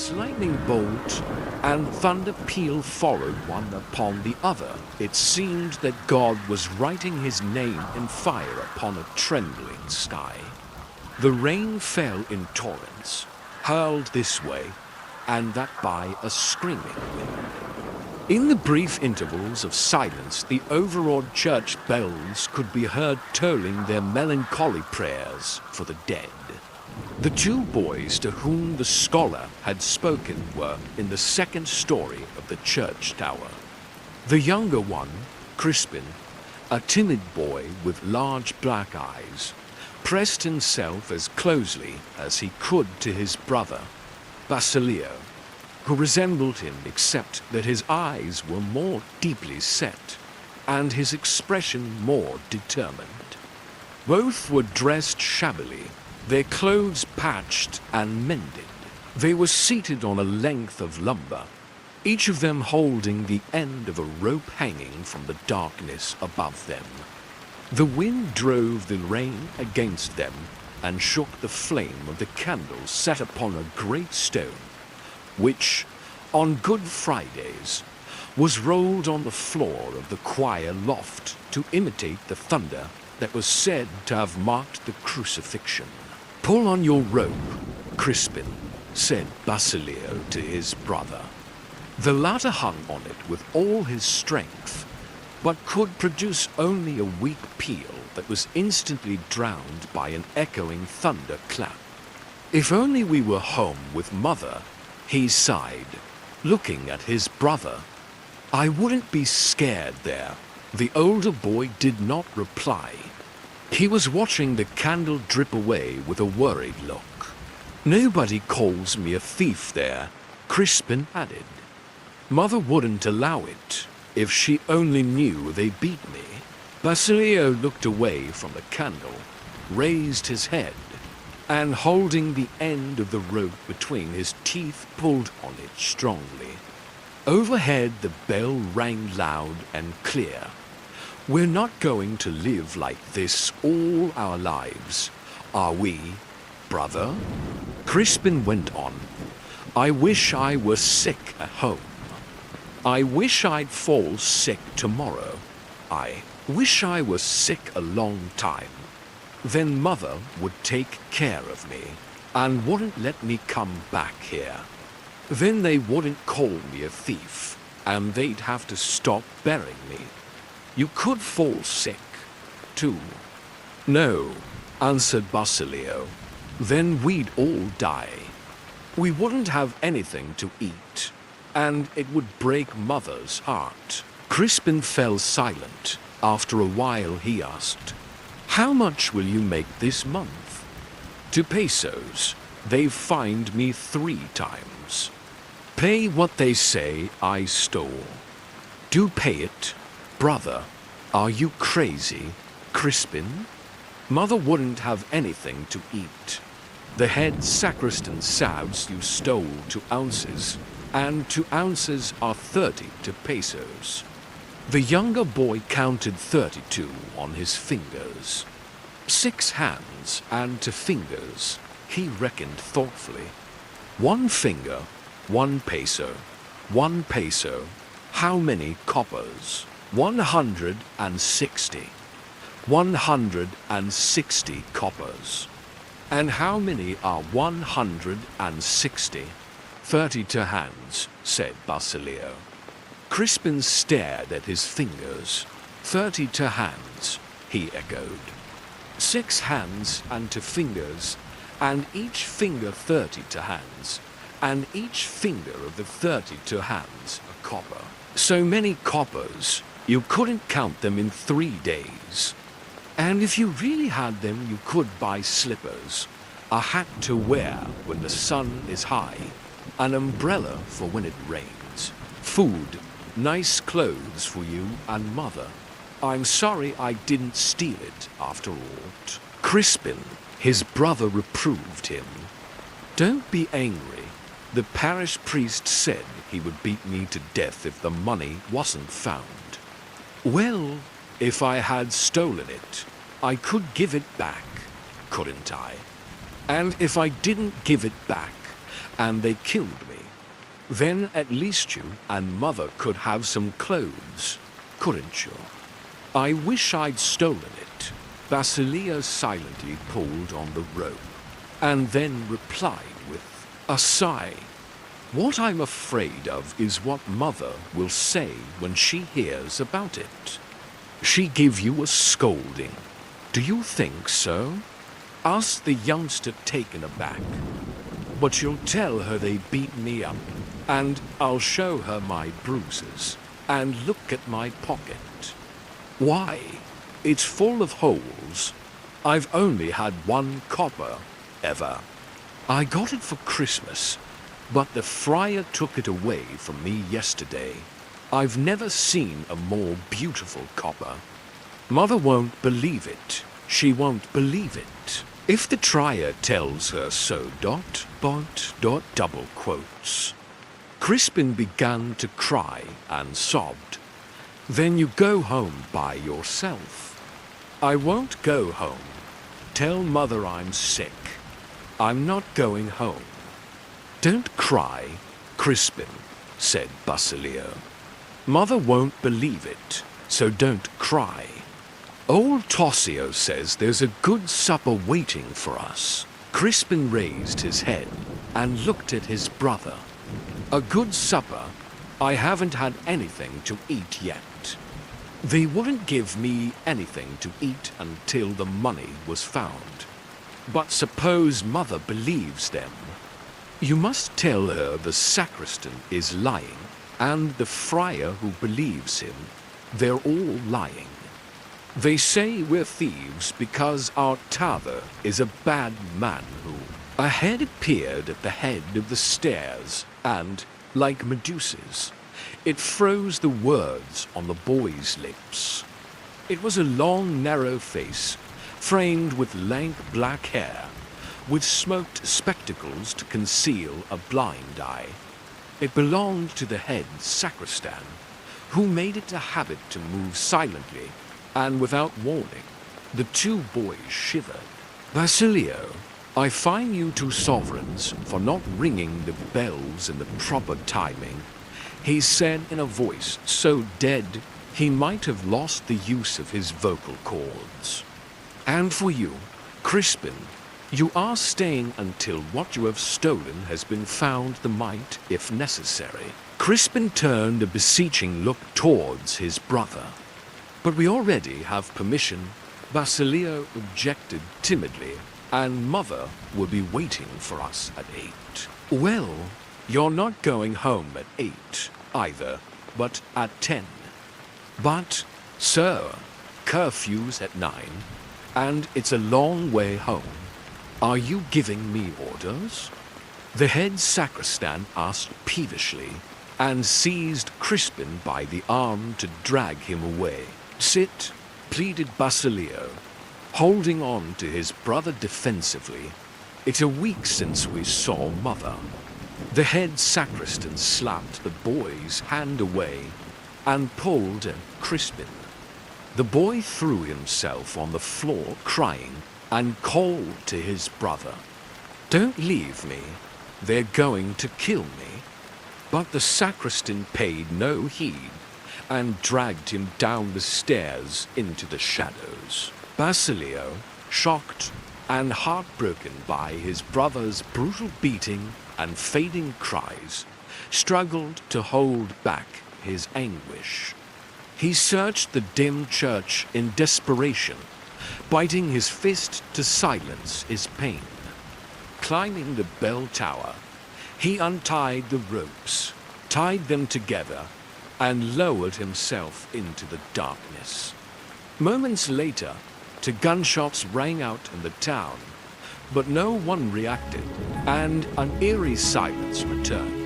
as lightning bolt and thunder peal followed one upon the other, it seemed that God was writing his name in fire upon a trembling sky. The rain fell in torrents, hurled this way and that by a screaming wind. In the brief intervals of silence, the overawed church bells could be heard tolling their melancholy prayers for the dead. The two boys to whom the scholar had spoken were in the second story of the church tower. The younger one, Crispin, a timid boy with large black eyes, pressed himself as closely as he could to his brother, Basilio, who resembled him except that his eyes were more deeply set and his expression more determined. Both were dressed shabbily, their clothes patched and mended. They were seated on a length of lumber, each of them holding the end of a rope hanging from the darkness above them. The wind drove the rain against them and shook the flame of the candle set upon a great stone, which, on Good Fridays, was rolled on the floor of the choir loft to imitate the thunder that was said to have marked the crucifixion. "Pull on your rope, Crispin," said Basilio to his brother. The latter hung on it with all his strength, but could produce only a weak peal that was instantly drowned by an echoing thunder clap. "If only we were home with Mother," he sighed, looking at his brother. "I wouldn't be scared there." The older boy did not reply. He was watching the candle drip away with a worried look. "Nobody calls me a thief there," Crispin added. "Mother wouldn't allow it. If she only knew they beat me." Basilio looked away from the candle, raised his head, and holding the end of the rope between his teeth pulled on it strongly. Overhead the bell rang loud and clear. "We're not going to live like this all our lives, are we, brother?" Crispin went on. "I wish I were sick at home. I wish I'd fall sick tomorrow. I wish I were sick a long time. Then Mother would take care of me and wouldn't let me come back here. Then they wouldn't call me a thief, and they'd have to stop burying me. You could fall sick, too." "No," answered Basilio. "Then we'd all die. We wouldn't have anything to eat, and it would break Mother's heart." Crispin fell silent. After a while he asked, "How much will you make this month?" "2 pesos. They've fined me 3 times. Pay what they say I stole." "Do pay it, brother. Are you crazy, Crispin? Mother wouldn't have anything to eat. The head sacristan says you stole 2 ounces, and 2 ounces are 32 pesos. The younger boy counted 32 on his fingers. 6 hands and 2 fingers, he reckoned thoughtfully. 1 finger, 1 peso. 1 peso. How many coppers? 160. 160 coppers. And how many are 160? 32 hands, said Basilio. Crispin stared at his fingers. 32 hands, he echoed. 6 hands and 2 fingers, and each finger 32 hands, and each finger of the 32 hands a copper. So many coppers, you couldn't count them in 3 days. And if you really had them, you could buy slippers, a hat to wear when the sun is high, an umbrella for when it rains, food, nice clothes for you and Mother. I'm sorry I didn't steal it after all." Crispin, his brother, reproved him. "Don't be angry. The parish priest said he would beat me to death if the money wasn't found. Well, if I had stolen it, I could give it back, couldn't I? And if I didn't give it back, and they killed me. Then at least you and Mother could have some clothes, couldn't you? I wish I'd stolen it. Basilio silently pulled on the rope, and then replied with a sigh. What I'm afraid of is what Mother will say when she hears about it. She give you a scolding. Do you think so? Asked the youngster, taken aback. But you'll tell her they beat me up, and I'll show her my bruises, and look at my pocket. Why? It's full of holes. I've only had 1 copper, ever. I got it for Christmas, but the friar took it away from me yesterday. I've never seen a more beautiful copper. Mother won't believe it. She won't believe it. If the trier tells her so, ... double quotes. Crispin began to cry and sobbed. Then you go home by yourself. I won't go home. Tell Mother I'm sick. I'm not going home. Don't cry, Crispin, said Basilio. Mother won't believe it, so don't cry. Old Tossio says there's a good supper waiting for us. Crispin raised his head and looked at his brother. A good supper? I haven't had anything to eat yet. They wouldn't give me anything to eat until the money was found. But suppose Mother believes them. You must tell her the sacristan is lying, and the friar who believes him. They're all lying. They say we're thieves because our Tather is a bad man who... A head appeared at the head of the stairs, and, like Medusa's, it froze the words on the boy's lips. It was a long, narrow face, framed with lank black hair, with smoked spectacles to conceal a blind eye. It belonged to the head sacristan, who made it a habit to move silently and without warning. The 2 boys shivered. Basilio, I fine you 2 sovereigns for not ringing the bells in the proper timing, he said in a voice so dead he might have lost the use of his vocal cords. And for you, Crispin, you are staying until what you have stolen has been found the might, if necessary. Crispin turned a beseeching look towards his brother. But we already have permission, Basilio objected timidly, and Mother will be waiting for us at 8. Well, you're not going home at 8 either, but at 10. But, sir, curfew's at 9, and it's a long way home. Are you giving me orders? The head sacristan asked peevishly, and seized Crispin by the arm to drag him away. Sit, pleaded Basilio, holding on to his brother defensively. It's a week since we saw Mother. The head sacristan slapped the boy's hand away and pulled at Crispin. The boy threw himself on the floor crying and called to his brother. Don't leave me. They're going to kill me. But the sacristan paid no heed and dragged him down the stairs into the shadows. Basilio, shocked and heartbroken by his brother's brutal beating and fading cries, struggled to hold back his anguish. He searched the dim church in desperation, biting his fist to silence his pain. Climbing the bell tower, he untied the ropes, tied them together, and lowered himself into the darkness. Moments later, two gunshots rang out in the town, but no one reacted, and an eerie silence returned.